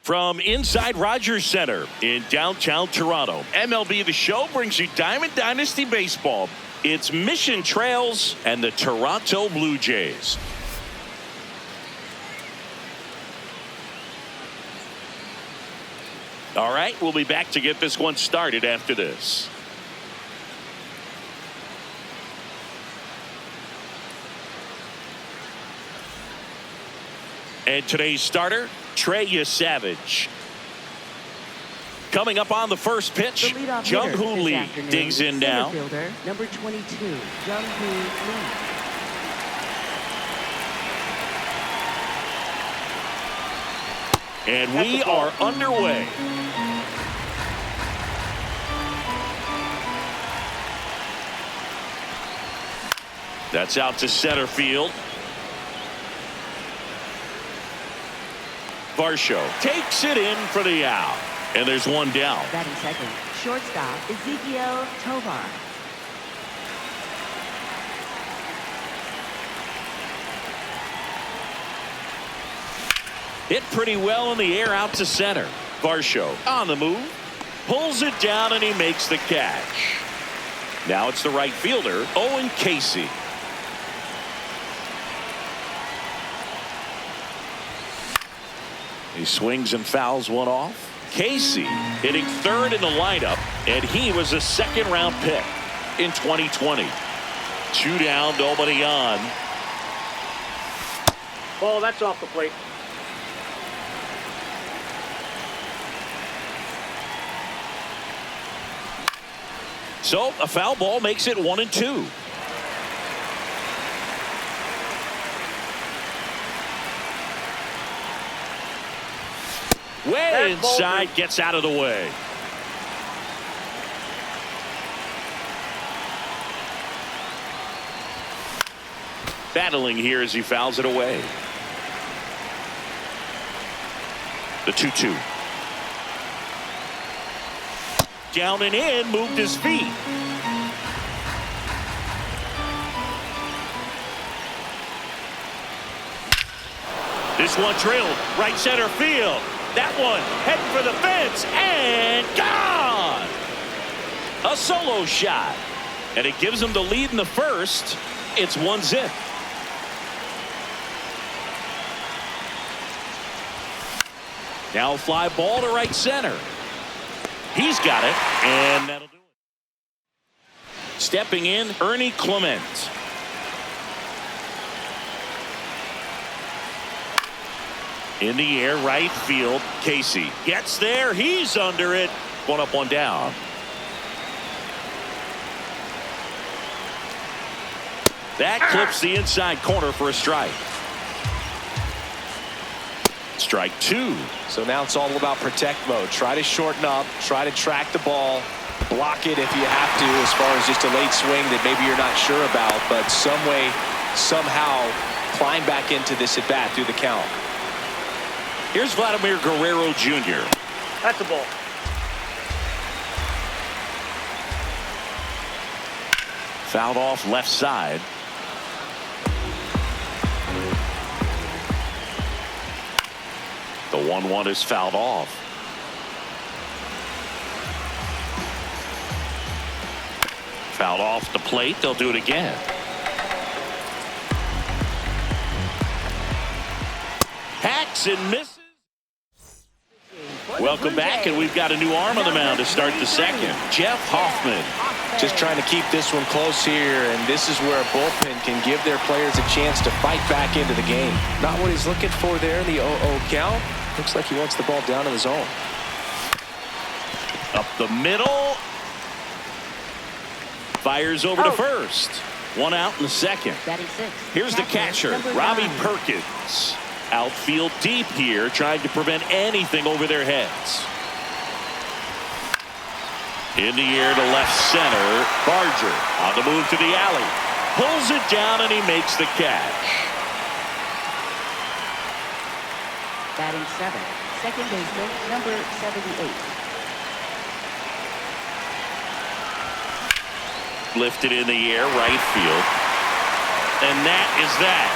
From inside Rogers Center in downtown Toronto, MLB The Show brings you Diamond Dynasty Baseball. It's Mission Trails and the Toronto Blue Jays. All right, we'll be back to get this one started after this. And today's starter, Trey Savage. Coming up on the first pitch, Jung-Hoo Lee digs in now. Fielder, number 22, Jung-Hoo Lee. And we are underway. That's out to center field. Varsho takes it in for the out. And there's one down. Batting second, shortstop Ezekiel Tovar. Hit pretty well in the air out to center. Varsho on the move. Pulls it down and he makes the catch. Now it's the right fielder, Owen Casey. He swings and fouls one off. Casey hitting third in the lineup, and he was a second-round pick in 2020. 2 down, nobody on. Oh, that's off the plate. So a foul ball makes it 1-2. Way inside, gets out of the way. Battling here as he fouls it away. The 2-2. Down and in, moved his feet. This one drilled right center field. That one heading for the fence and gone. A solo shot, and it gives him the lead in the first. It's 1-0. Now a fly ball to right center. He's got it, and that'll do it. Stepping in, Ernie Clement. In the air, right field. Casey gets there. He's under it. 1 up, 1 down. That clips the inside corner for a strike. Strike 2. So now it's all about protect mode. Try to shorten up. Try to track the ball. Block it if you have to, as far as just a late swing that maybe you're not sure about. But some way, somehow, climb back into this at bat through the count. Here's Vladimir Guerrero Jr. That's a ball. Fouled off left side. The 1-1 is fouled off. Fouled off the plate. They'll do it again. Hacks and misses. Welcome back, and we've got a new arm on the mound to start the second. Jeff Hoffman. Just trying to keep this one close here, and this is where a bullpen can give their players a chance to fight back into the game. Not what he's looking for there in the 0-0 count. Looks like he wants the ball down in the zone. Up the middle. Fires over to first. 1 out in the second. Here's the catcher, Robbie Perkins. Outfield deep here, trying to prevent anything over their heads. In the air to left center. Barger on the move to the alley. Pulls it down and he makes the catch. Batting 7, second baseman, number 78. Lifted in the air, right field. And that is that.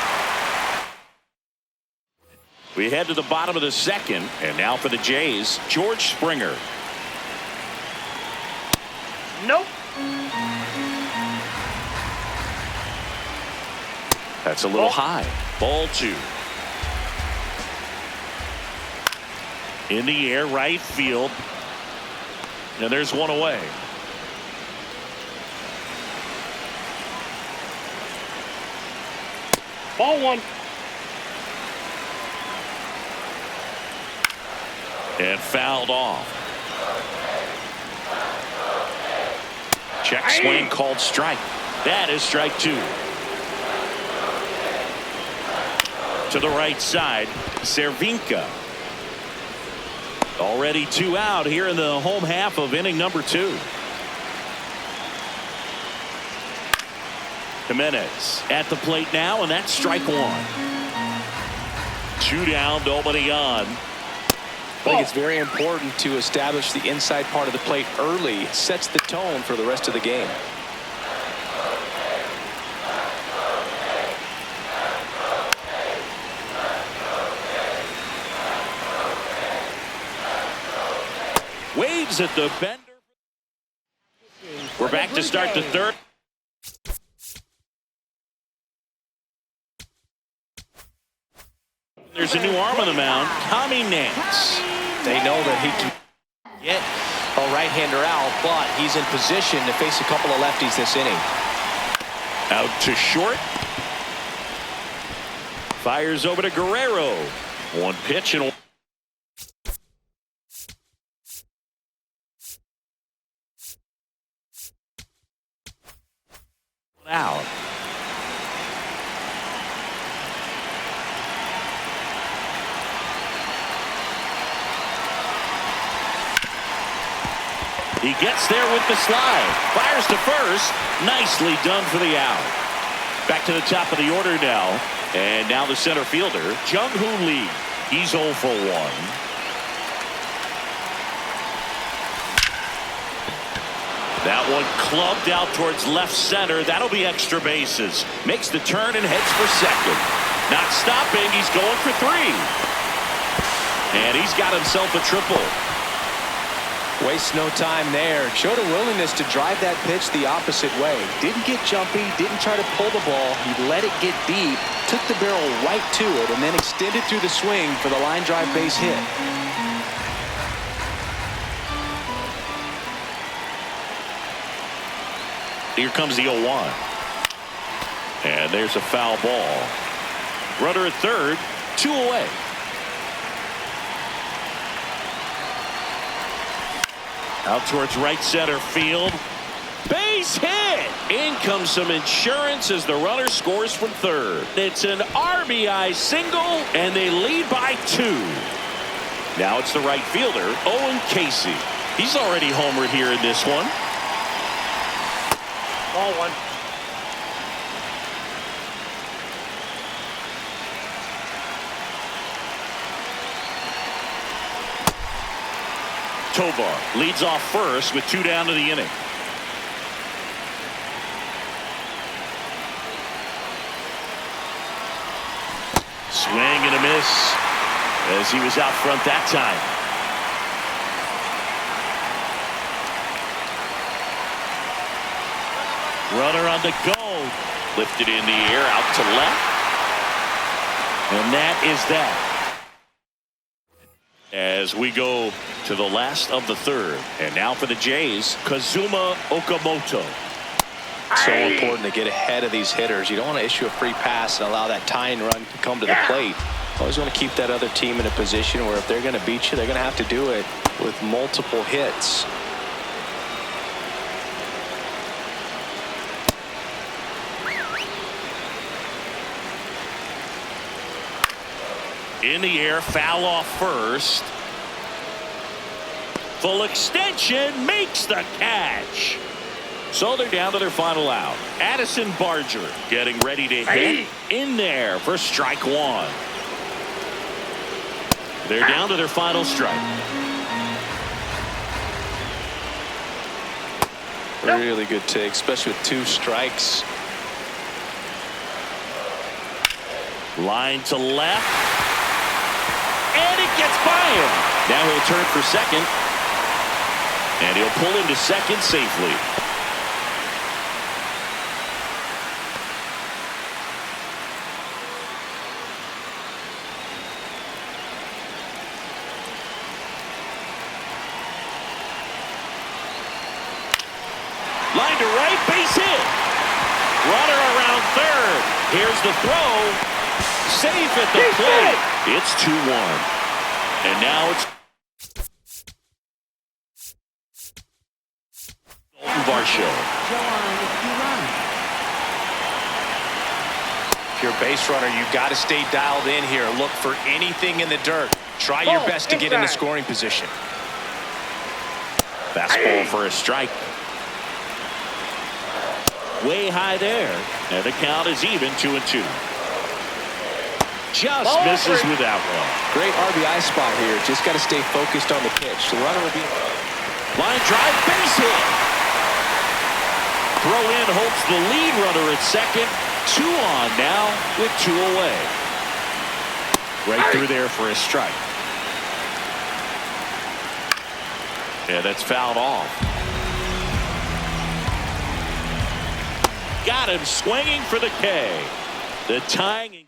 We head to the bottom of the second, and now for the Jays, George Springer. Nope. That's a little high. Ball 2. In the air, right field. And there's one away. Ball 1. And fouled off. Check swing called strike. That is strike 2. To the right side, Cervinka. Already 2 out here in the home half of inning number 2. Jimenez at the plate now, and that's strike 1. 2 down, nobody on. I think it's very important to establish the inside part of the plate early. It sets the tone for the rest of the game. Waves at the bender. We're back to start the third. There's a new arm on the mound, Tommy Nance. They know that he can get a right-hander out, but he's in position to face a couple of lefties this inning. Out to short. Fires over to Guerrero. 1 pitch and out. He gets there with the slide. Fires to first. Nicely done for the out. Back to the top of the order now. And now the center fielder, Jung-Hoo Lee. He's 0 for 1. That one clubbed out towards left center. That'll be extra bases. Makes the turn and heads for second. Not stopping. He's going for 3. And he's got himself a triple. Wastes no time there. Showed a willingness to drive that pitch the opposite way. Didn't get jumpy, didn't try to pull the ball. He let it get deep, took the barrel right to it, and then extended through the swing for the line drive base hit. Here comes the 0-1. And there's a foul ball. Runner at third, 2 away. Out towards right center field. Base hit. In comes some insurance as the runner scores from third. It's an RBI single, and they lead by 2. Now it's the right fielder, Owen Casey. He's already homered here in this one. Ball 1. Tovar leads off first with 2 down to the inning. Swing and a miss as he was out front that time. Runner on the go. Lifted in the air out to left. And that is that. As we go to the last of the third. And now for the Jays, Kazuma Okamoto. So important to get ahead of these hitters. You don't want to issue a free pass and allow that tying run to come to the plate. Always want to keep that other team in a position where if they're going to beat you, they're going to have to do it with multiple hits. In the air, foul off first. Full extension, makes the catch. So they're down to their final out. Addison Barger getting ready to hit. In there for strike 1. They're down to their final strike. Really good take, especially with 2 strikes. Line to left. and it gets by him. Now he'll turn for second, and he'll pull into second safely. Line to right, base hit. Runner around third. Here's the throw. Safe at the plate. It's 2-1. And now it's Varsho. If you're a base runner, you've got to stay dialed in here. Look for anything in the dirt. Try your best to get in the scoring position. Fastball for a strike. Way high there. And the count is even 2-2. Just misses with that one. Great RBI spot here. Just got to stay focused on the pitch. The runner will be line drive, base hit. Throw in holds the lead runner at second. 2 on now with 2 away. Right through there for a strike. Yeah, that's fouled off. Got him swinging for the K. The tying and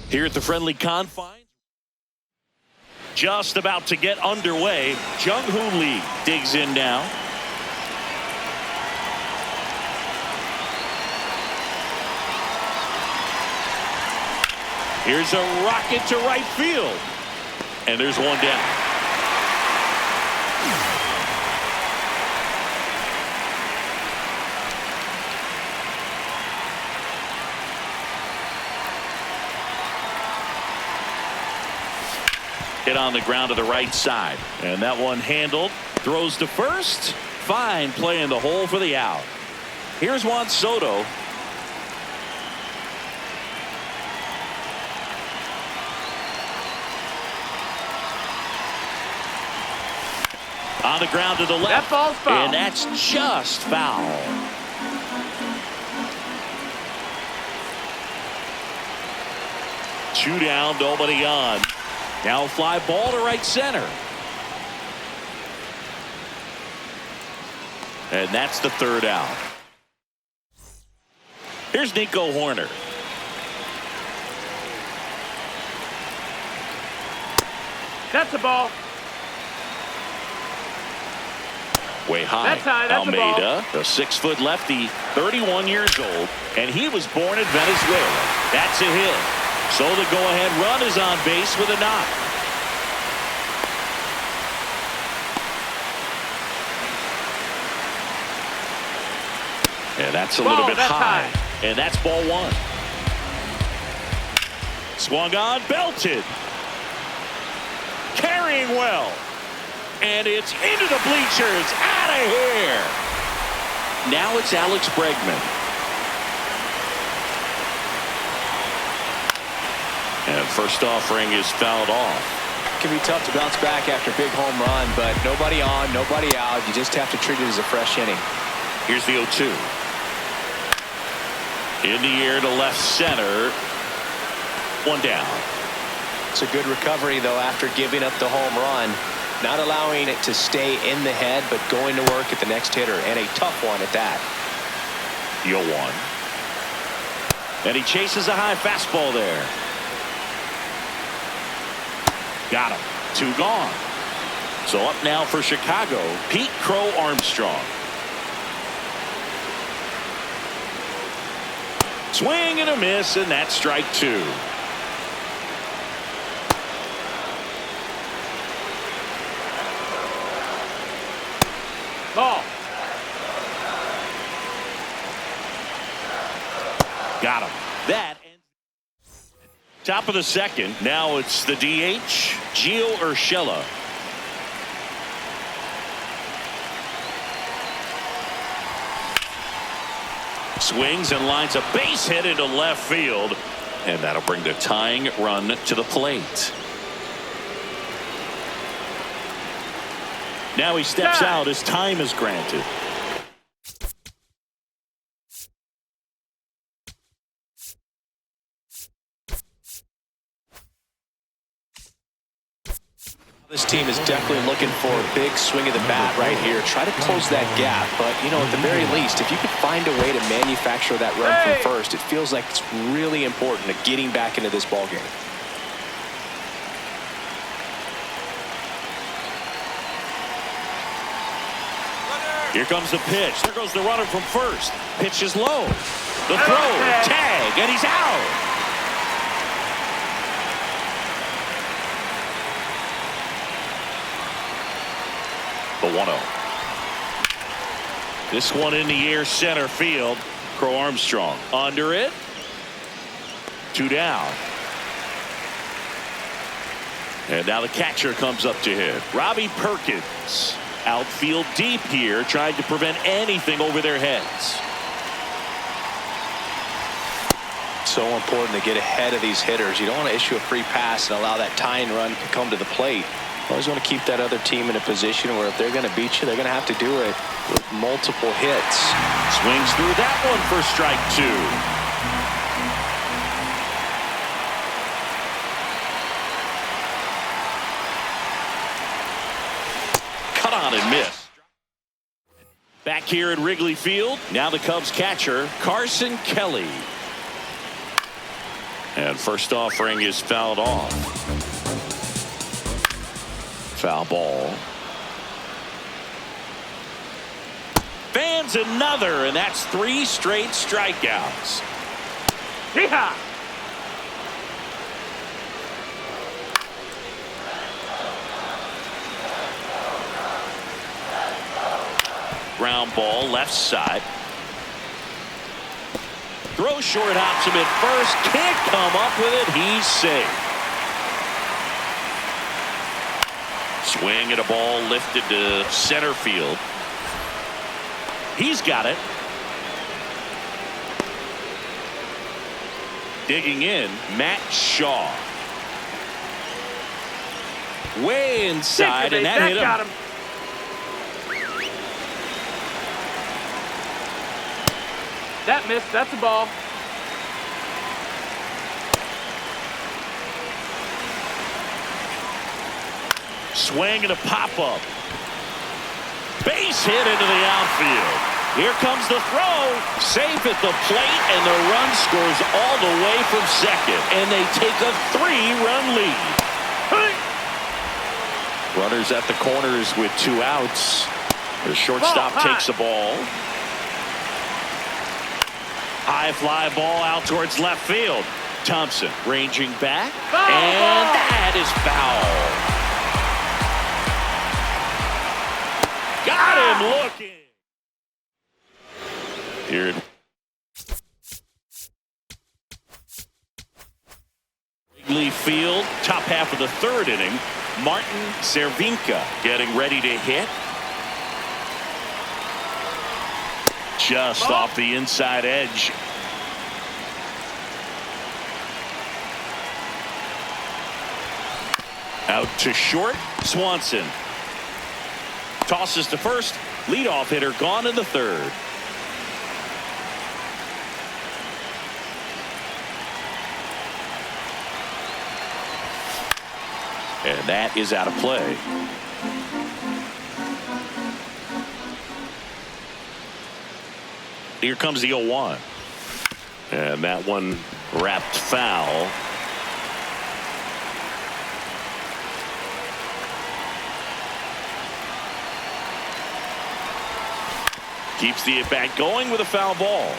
here at the friendly confines. Just about to get underway. Jung-Hoo Lee digs in now. Here's a rocket to right field. And there's one down. Hit on the ground to the right side. And that one handled. Throws to first. Fine play in the hole for the out. Here's Juan Soto. On the ground to the left. That ball's foul. And that's just foul. Two down, nobody on. Now fly ball to right center. And that's the third out. Here's Nico Horner. That's the ball. Way high. That's high. That's Almeida, the 6-foot lefty, 31 years old, and he was born in Venezuela. That's a hit. So the go-ahead run is on base with a knock. And that's a little bit high. And that's ball one. Swung on, belted. Carrying well. And it's into the bleachers. Out of here. Now it's Alex Bregman. And first offering is fouled off. It can be tough to bounce back after a big home run, but nobody on, nobody out. You just have to treat it as a fresh inning. Here's the 0-2. In the air to left center. One down. It's a good recovery, though, after giving up the home run. Not allowing it to stay in the head, but going to work at the next hitter, and a tough one at that. The 0-1. And he chases a high fastball there. Got him. 2 gone. So up now for Chicago, Pete Crow Armstrong. Swing and a miss, and that's strike 2. Ball. Got him. That ends. Top of the second. Now it's the DH, Gio Urshela. Swings and lines a base hit into left field. And that'll bring the tying run to the plate. Now he steps out as time is granted. This team is definitely looking for a big swing of the bat right here. Try to close that gap, but you know, at the very least, if you could find a way to manufacture that run from first, it feels like it's really important to getting back into this ball game. Here comes the pitch. There goes the runner from first. Pitch is low. The throw, tag, and he's out. The 1-0. This one in the air center field. Crow Armstrong under it. 2 down. And now the catcher comes up to hit. Robbie Perkins. Outfield deep here, trying to prevent anything over their heads. So important to get ahead of these hitters. You don't want to issue a free pass and allow that tying run to come to the plate. You always want to keep that other team in a position where if they're going to beat you, they're going to have to do it with multiple hits. Swings through that one for strike 2. And miss. Back here at Wrigley Field, now the Cubs catcher Carson Kelly. And first offering is fouled off. Foul ball. Fans another, and that's 3 straight strikeouts. Yeehaw! Ground ball left side. Throw short, hops him at first. Can't come up with it. He's safe. Swing at a ball lifted to center field. He's got it. Digging in, Matt Shaw. Way inside, and that hit him. Got him. That missed. That's a ball. Swing and a pop-up. Base hit into the outfield. Here comes the throw. Safe at the plate, and the run scores all the way from second. And they take a 3-run lead. Runners at the corners with 2 outs. The shortstop takes the ball. High fly ball out towards left field. Thompson ranging back. And that is foul. Got him looking. Here at Wrigley Field, top half of the third inning. Martin Cervinka getting ready to hit. Just off the inside edge. Out to short. Swanson tosses to first. Leadoff hitter gone in the third. And that is out of play. Here comes the 0-1. And that one wrapped foul. Keeps the at-bat going with a foul ball.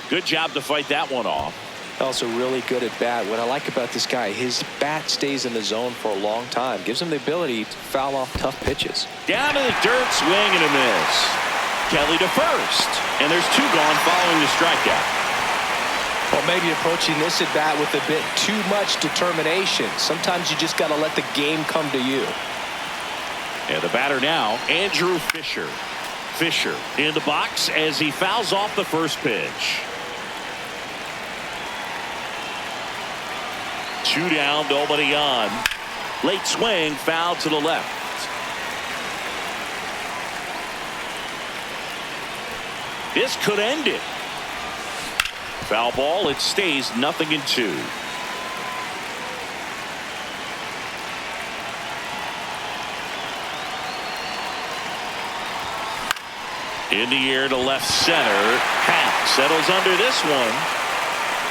Good job to fight that one off. Also really good at bat. What I like about this guy, his bat stays in the zone for a long time. Gives him the ability to foul off tough pitches. Down to the dirt, swing and a miss. Kelly to first. And there's two gone following the strikeout. Well, maybe approaching this at bat with a bit too much determination. Sometimes you just got to let the game come to you. And the batter now, Andrew Fisher. Fisher in the box as he fouls off the first pitch. 2 down, nobody on. Late swing, foul to the left. This could end it. Foul ball, it stays 0-2. In the air to left center. Happ settles under this one.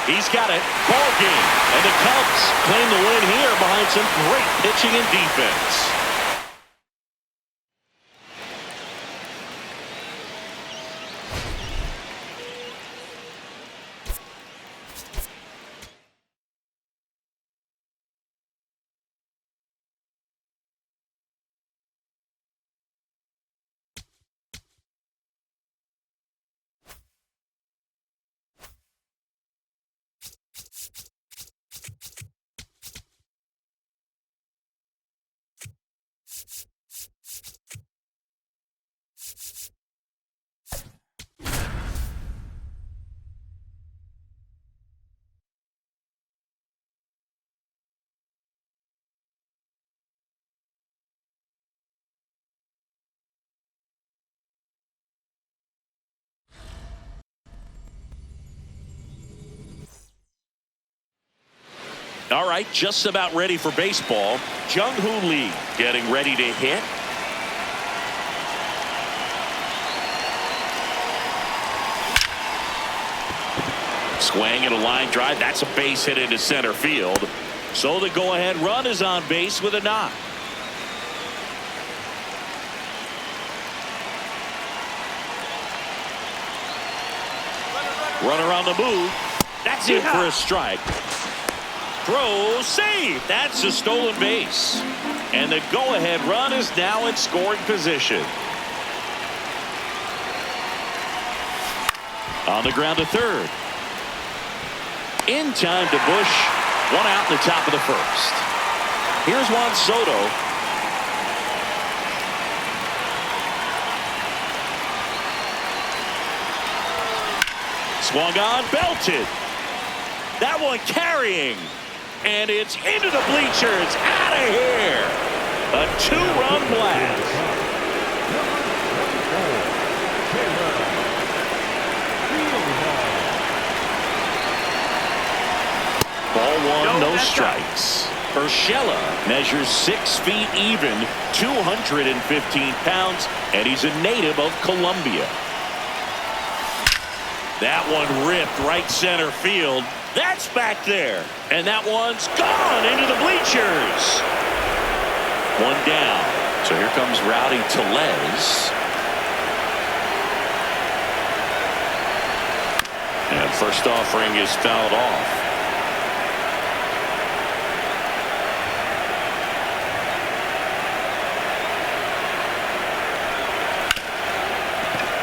He's got it. Ball game. And the Cubs claim the win here behind some great pitching and defense. All right, just about ready for baseball. Jung-Hoo Lee getting ready to hit. Swing and a line drive. That's a base hit into center field. So the go-ahead run is on base with a knock. Runner on the move. That's it for a strike. Throw, save. That's a stolen base. And the go-ahead run is now in scoring position. On the ground to third. In time to Bush. One out in the top of the first. Here's Juan Soto. Swung on, belted. That one carrying. And it's into the bleachers. Out of here. A 2-run blast. Ball one, no strikes. Urshela measures 6 feet even, 215 pounds, and he's a native of Colombia. That one ripped right center field. That's back there. And that one's gone into the bleachers. One down. So here comes Rowdy Tellez. And first offering is fouled off.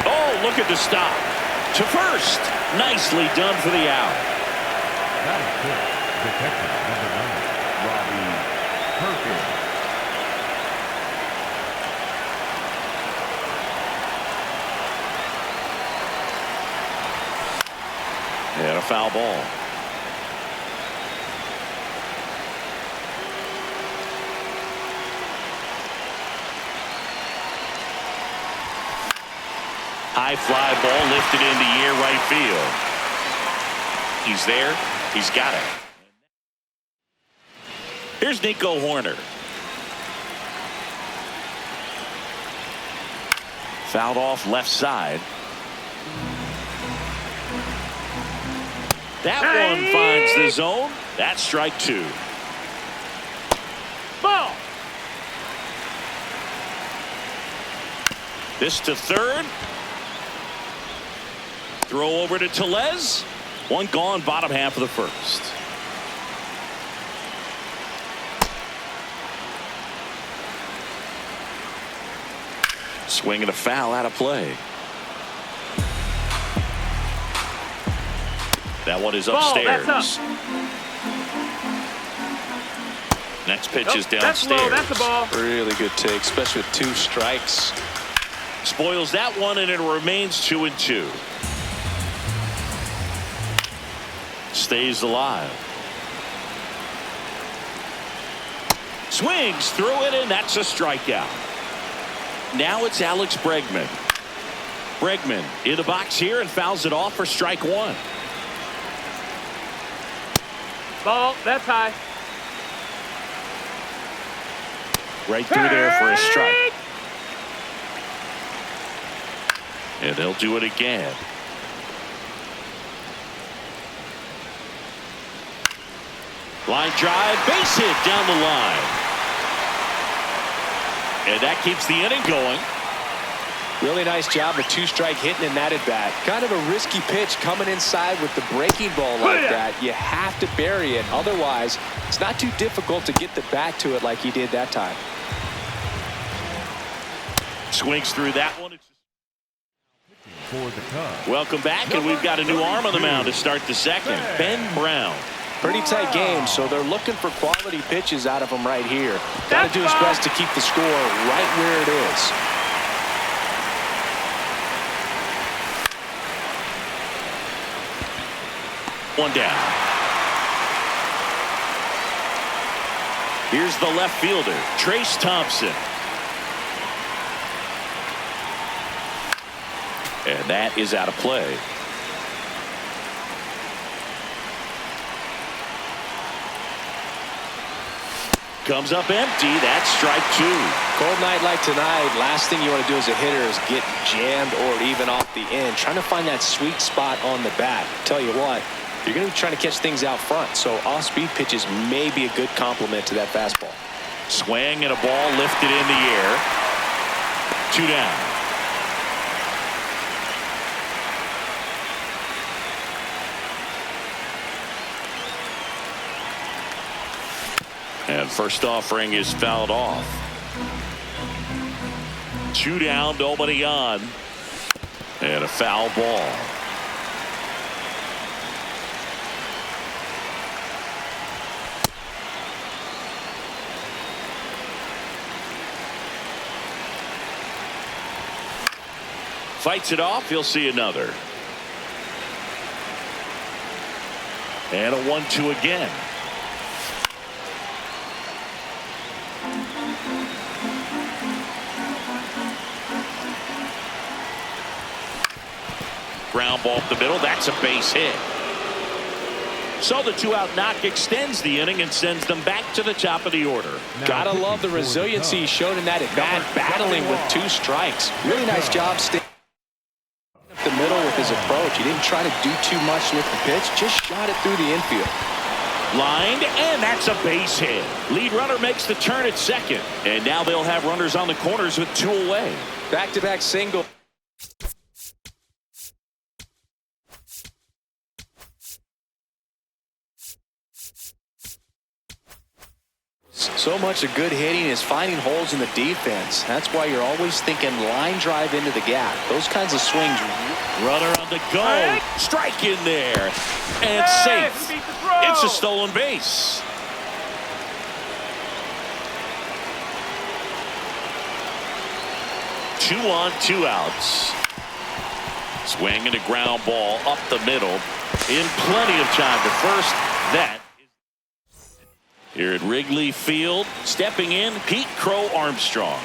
Oh, look at the stop. To first. Nicely done for the out. That is good. Detective number 9, Robbie Perkins. And a foul ball. High fly ball lifted into air right field. He's there. He's got it. Here's Nico Horner. Fouled off left side. That one finds the zone. That's strike 2. Ball. This to third. Throw over to Tellez. One gone, bottom half of the first. Swing and a foul out of play. That one is upstairs. That's up. Next pitch is downstairs. That's low. That's a ball. Really good take, especially with 2 strikes. Spoils that one, and it remains 2-2. Stays alive. Swings through it, and that's a strikeout. Now it's Alex Bregman. Bregman in the box here and fouls it off for strike 1. Ball. That's high. Right through there for a strike. And they'll do it again. Line drive, base hit down the line. And that keeps the inning going. Really nice job of 2-strike hitting in that at bat. Kind of a risky pitch coming inside with the breaking ball like that. You have to bury it. Otherwise, it's not too difficult to get the bat to it like he did that time. Swings through that one. For the Cubs. Welcome back, and we've got a new arm on the mound to start the second. Ben Brown. Pretty tight game, so they're looking for quality pitches out of him right here. Got to do his best to keep the score right where it is. One down. Here's the left fielder, Trace Thompson. And that is out of play. Comes up empty. That's strike 2. Cold night like tonight, last thing you want to do as a hitter is get jammed or even off the end. Trying to find that sweet spot on the bat. Tell you what, you're going to be trying to catch things out front, so off-speed pitches may be a good complement to that fastball. Swing and a ball lifted in the air. 2 down. And first offering is fouled off. 2 down, nobody on. And a foul ball. Fights it off, you'll see another. And a 1-2 again. Ground ball up the middle. That's a base hit. So the 2-out knock extends the inning and sends them back to the top of the order. Gotta love the resiliency he showed in that at bat, battling with 2 strikes. Really nice job staying up the middle with his his approach. He didn't try to do too much with the pitch, just shot it through the infield. Lined, and that's a base hit. Lead runner makes the turn at second. And now they'll have runners on the corners with 2 away. Back-to-back single. So much of good hitting is finding holes in the defense. That's why you're always thinking line drive into the gap. Those kinds of swings. Runner on the go. Strike in there. And safe. It's a stolen base. Two on, 2 outs. Swing and a ground ball up the middle. In plenty of time to first. That. Here at Wrigley Field, stepping in, Pete Crow Armstrong.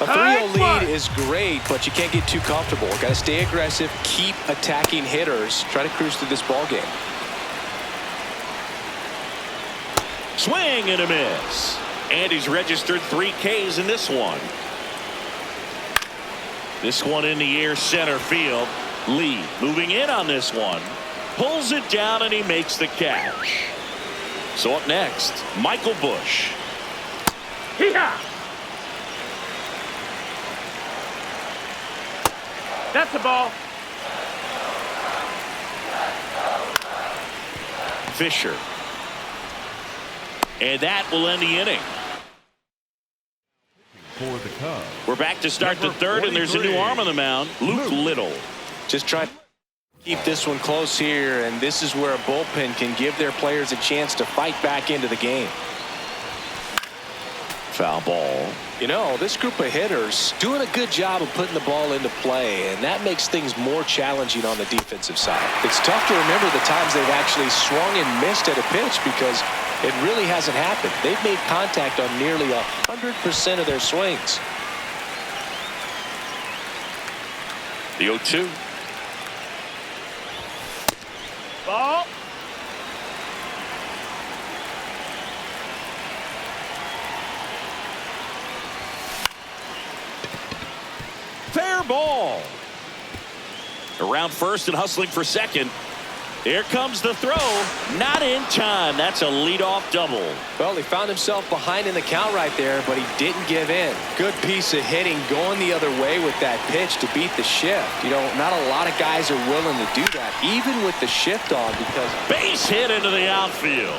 A 3-0 lead is great, but you can't get too comfortable. Got to stay aggressive, keep attacking hitters, try to cruise through this ball game. Swing and a miss. And he's registered 3 Ks in this one. This one in the air, center field. Lee moving in on this one, pulls it down, and he makes the catch. So up next, Michael Bush. That's a ball. Fisher. And that will end the inning. For the Cubs. We're back to start the Number third, and there's a new 43. arm on the mound, Luke Little. Just try to keep this one close here, and this is where a bullpen can give their players a chance to fight back into the game. Foul ball. You know, this group of hitters doing a good job of putting the ball into play, and that makes things more challenging on the defensive side. It's tough to remember the times they've actually swung and missed at a pitch because it really hasn't happened. They've made contact on nearly 100% of their swings. The 0-2. Ball. Fair ball. Around first and hustling for second. Here comes the throw. Not in time. That's a leadoff double. Well, he found himself behind in the count right there, but he didn't give in. Good piece of hitting going the other way with that pitch to beat the shift. You know, not a lot of guys are willing to do that, even with the shift on, because Base hit into the outfield.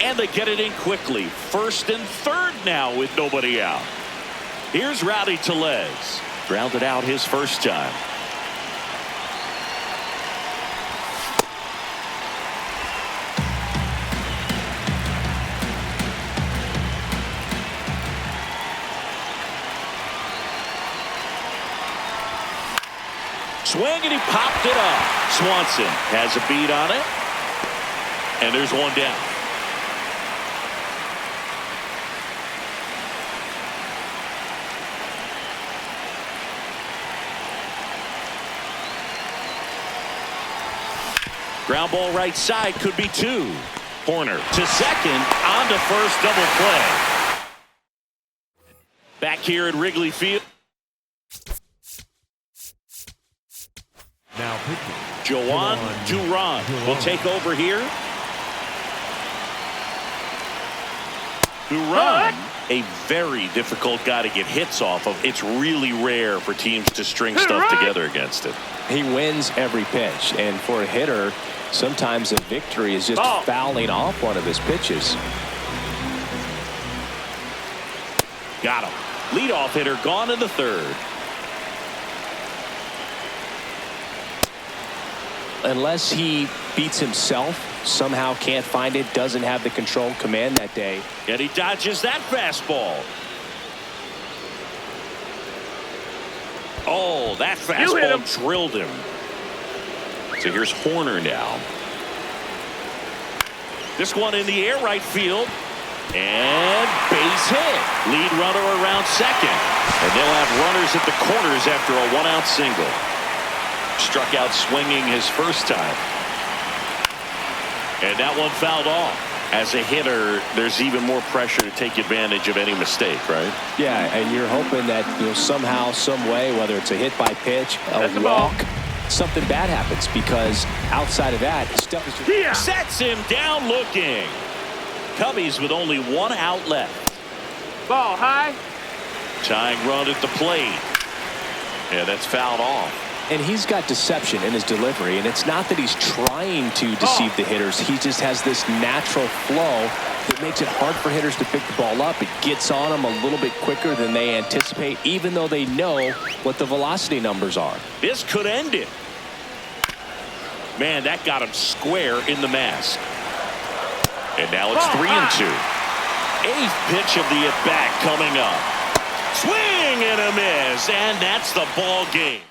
And they get it in quickly. First and third now with nobody out. Here's Rowdy Tellez. Grounded out his first time. Swing, and he popped it up. Swanson has a beat on it. And there's one down. Ground ball right side, could be 2. Horner to second, on to first, double play. Back here at Wrigley Field. Now pitching. Joan Duran will take over here. Duran, a very difficult guy to get hits off of. It's really rare for teams to string stuff together against him. he wins every pitch, and for a hitter, sometimes a victory is just fouling off one of his pitches. Got him. Leadoff hitter gone in the third. Unless he beats himself, somehow can't find it, doesn't have the control command that day. And he dodges that fastball. Oh, that fastball drilled him. So here's Horner now. This one in the air, right field. And base hit. Lead runner around second. And they'll have runners at the corners after a one-out single. Struck out swinging his first time. And that one fouled off. As a hitter, there's even more pressure to take advantage of any mistake, right? Yeah, and you're hoping that somehow, some way, whether it's a hit by pitch, That's a the ball. walk, something bad happens, because outside of that, stuff is just... Yeah. Sets him down looking. Cubbies with only 1 out left. Ball high. Tying run at the plate. Yeah, that's fouled off. And he's got deception in his delivery, and it's not that he's trying to deceive the hitters. He just has this natural flow that makes it hard for hitters to pick the ball up. It gets on them a little bit quicker than they anticipate, even though they know what the velocity numbers are. This could end it. Man, that got him square in the mask. And now it's 3-2. 8th pitch of the at-bat coming up. Swing and a miss, and that's the ball game.